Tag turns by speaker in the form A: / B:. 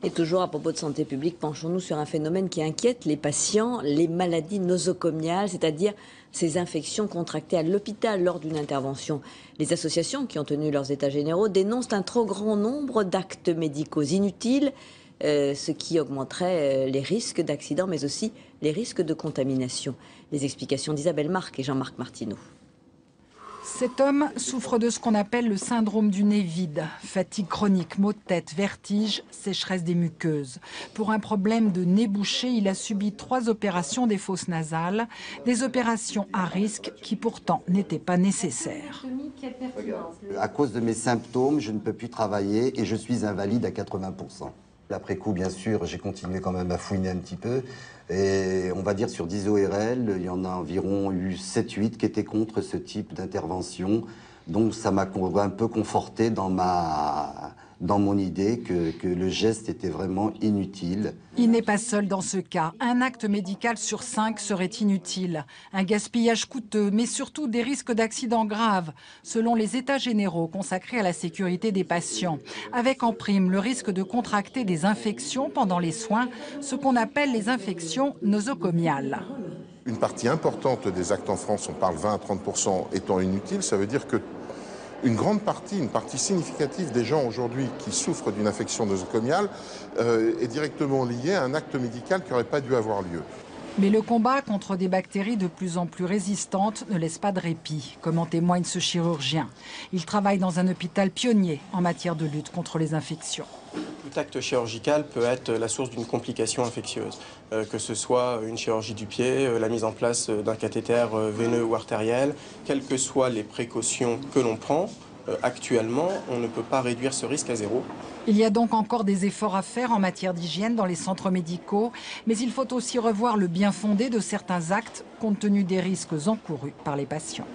A: Et toujours à propos de santé publique, penchons-nous sur un phénomène qui inquiète les patients, les maladies nosocomiales, c'est-à-dire ces infections contractées à l'hôpital lors d'une intervention. Les associations qui ont tenu leurs états généraux dénoncent un trop grand nombre d'actes médicaux inutiles, ce qui augmenterait les risques d'accidents, mais aussi les risques de contamination. Les explications d'Isabelle Marc et Jean-Marc Martineau.
B: Cet homme souffre de ce qu'on appelle le syndrome du nez vide. Fatigue chronique, maux de tête, vertige, sécheresse des muqueuses. Pour un problème de nez bouché, il a subi 3 opérations des fosses nasales. Des opérations à risque qui pourtant n'étaient pas nécessaires.
C: À cause de mes symptômes, je ne peux plus travailler et je suis invalide à 80%. Après coup, bien sûr, j'ai continué quand même à fouiner un petit peu. Et on va dire sur 10 ORL, il y en a environ eu 7-8 qui étaient contre ce type d'intervention. Donc ça m'a un peu conforté dans mon idée que le geste était vraiment inutile.
B: Il n'est pas seul dans ce cas. Un acte médical sur 5 serait inutile. Un gaspillage coûteux, mais surtout des risques d'accidents graves, selon les états généraux consacrés à la sécurité des patients. Avec en prime le risque de contracter des infections pendant les soins, ce qu'on appelle les infections nosocomiales.
D: Une partie importante des actes en France, on parle 20 à 30% étant inutiles, ça veut dire que une partie significative des gens aujourd'hui qui souffrent d'une infection nosocomiale est directement liée à un acte médical qui n'aurait pas dû avoir lieu.
B: Mais le combat contre des bactéries de plus en plus résistantes ne laisse pas de répit, comme en témoigne ce chirurgien. Il travaille dans un hôpital pionnier en matière de lutte contre les infections.
E: Tout acte chirurgical peut être la source d'une complication infectieuse, que ce soit une chirurgie du pied, la mise en place d'un cathéter veineux ou artériel, quelles que soient les précautions que l'on prend, actuellement, on ne peut pas réduire ce risque à 0.
B: Il y a donc encore des efforts à faire en matière d'hygiène dans les centres médicaux, mais il faut aussi revoir le bien fondé de certains actes compte tenu des risques encourus par les patients.